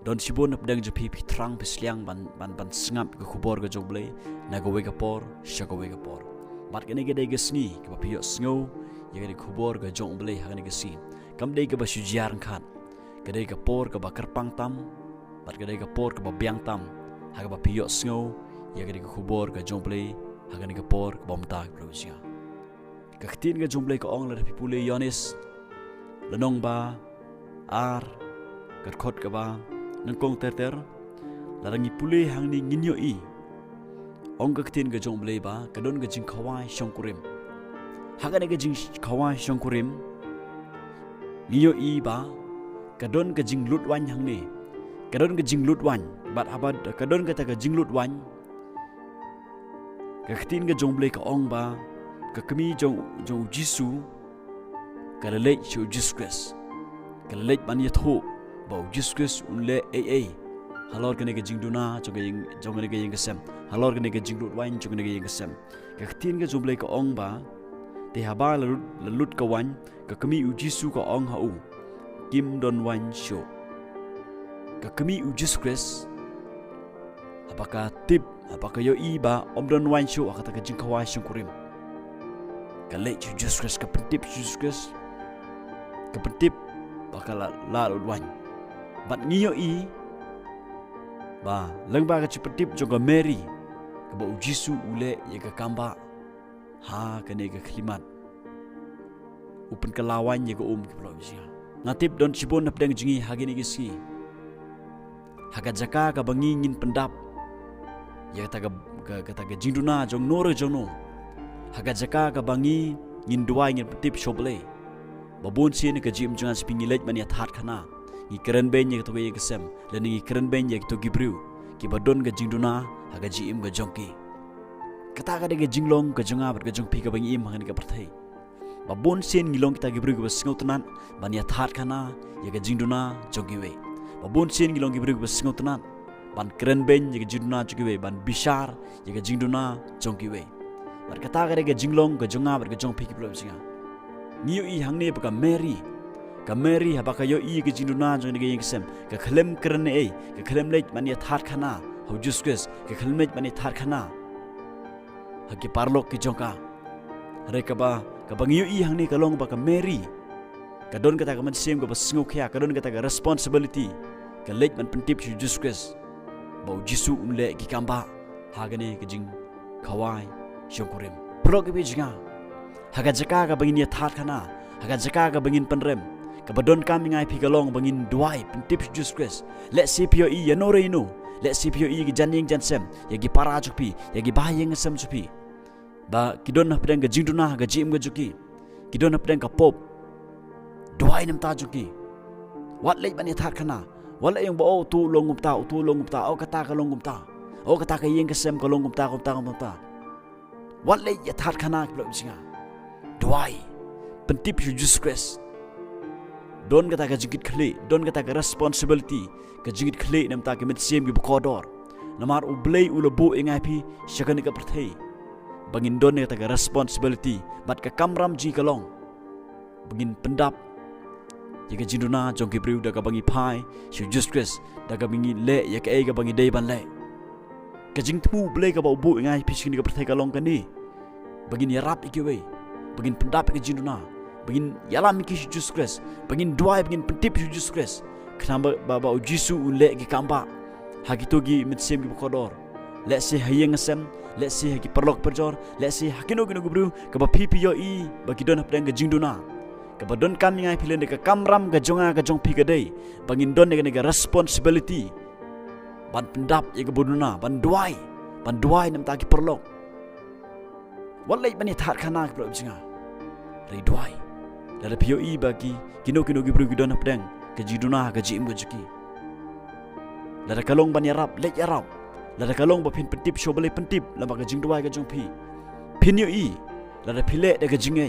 don sibon napdang je pi trang pisliang ban sngap ke khubor ke jongle na go wega por shago wega por bat ke nege dege sngi ke pio sngo ye ke khubor ke jongle ha nege si kam de ke ba sujiar khat ke de ke por ke ba kerpang tam bat ke de ke por ke ba biang tam ha ke ba pio sngo ye ke khubor ke jongle ha nege por ke bom ta prosia ke khtin ke jongle ke ong le pipule yonis lenong ba ar kat khot ke ba nangkong ter larangi pule hang ni nginyo i ong ka ktin ga jong blei ba kadon ga jing khawai shongkurim haga ne ga jing khawai shongkurim nginyo i ba kadon ga jing lut wan hang ni kadon ga jing lut wan bat abad kadon ga ta ga jing lut wan ka ktin ga jong blei ka ong ba ka kami jong jisu ka leit chu jiskres ka leit ban ithuh bau jiskres unle halor kene ke jingduna jong ne ke yeng kesem halor kene ke jinglut wain jong ne ke yeng kesem ka khtin ke jumble ka ong ba te haba lut ka wan ka kami u jisu ka ong ha u kim don wan sho ka kami u jiskres apakah tip apakah yo i ba om don wan sho akata ka jingkawai shungkurim ka le jiskres ka pentip jiskres ka pentip bakal la lut wan bat ngiyo i ba lengba ka chipetip joga Mary ka ba ujisu ule ye ka kamba ha kene ka khlimat upen ka lawan ye ka ke pula usia natip don chibon napdeng jingi hagini gisi haga jaka ka bangi ngin pendap ye ta ka jingduna jong nore jono haga jaka ka bangi ngin duai ngin petip shoble babun sin ka jim jangan spingilet mania that khana i keren ben ye to ye kesem le ni keren ben ye to gibriu ki badon ga jingduna haga ji im ga jongki kata ga de ga jinglong ga jonga bat ga jong pi ga bang im hang ga perthai babon sen ngilong kita gibriu ga singotnan ban ya that khana ye ga jingduna jongki we babon sen ngilong gibriu ga singotnan ban keren ben ye ga jingduna jongki we ban bishar ye ga jingduna jongki we bat kata ga de ga jinglong ga jonga bat ga jong pi ki pro singa niu i hang ne ba ka Mary ka Mary habaka yo i ke jinduna jong ne ge sem ka khlem krane ei ka khlem leit mani thar khana ho juskes ka khlem leit mani thar khana ha ki paralok ki jongka re ka bang yo i hang ne ka long ba ka Mary ka don ka ta ka man sem ka ba singo khya ka don ka ta ka responsibility ka leit man pentip chu juskes ba jisu umle ki kamba ha ga ne ka jing khawai shongkurim prok bi jinga ha ga jaka ka bangin ya thar khana ha ga jaka ka bangin penrem kabadon kami ngai pigalong bangin duai pentip juskres let cpo i yanore ino let cpo i gi janing jansem yagi para jukpi yagi bahayeng sem jupi ba kidon na pedang ga jingduna ga jim ga juki kidon na pedang ka pop duai nam ta juki wat leit bani thar khana wala yung bo tu longum ta o kata ka longum ta o kata ka yeng ga sem ka longum ta wat leit ya thar khana ka singa duai pentip juskres don kata ka jingit khle don kata ka responsibility ka jingit khle nam ta ke mit sem gi bukodor namar ublei ulobu ingai pi shakan ka perthei bangin don kata ka responsibility bat ka kamram ji kalong bangin pendap ye ka jinduna jong ki briu da ka bangi phai shu juskres da ka bangi le ye ka e ka bangi dei ban le ka jing thu blei ka ba ubu ingai pi shkin ka perthei kalong ka ni bangin yarap ikiwe bangin pendap ka jinduna bangin yalam ki juskres bangin duai bangin pentip juskres knamba baba ujisu ule gi kamba hagito gi mitsem gi bukodor let se hayeng sem let se gi paralok perjor let se hakino gino gubru ka ba pipi yo i bagi don hapdang ga jingduna ka ba don kam ngai philen ka kamram ga jonga ga jong pi ga dei bangin don ga responsibility ban pendap ye ga boduna ban duai nam ta gi paralok walai bani thar khana ka jinga ri duai la pio i bagi kino gi bru gidon hapdang ke jiduna ka jim gojki la kalong ban yarap le yarap la kalong ba pin pentip sho bale pentip la ba ka jingduai ka jong pi pin yo i la phile de ka jinge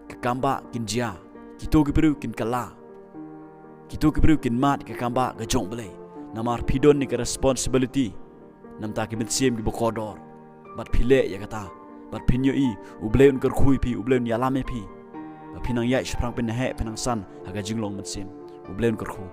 ka kamba kin jia kito gi bru kin kala kito gi bru kin mat ka kamba ka jong bale namar pidon ni ka responsibility nam ta ki mit sem gi bokodor bat phile ya kata bat pin yo i ubleun kar khui pi ubleun yalame pi pinang yai sprang pen he penang san aga jinglong matsim ubleun kar khu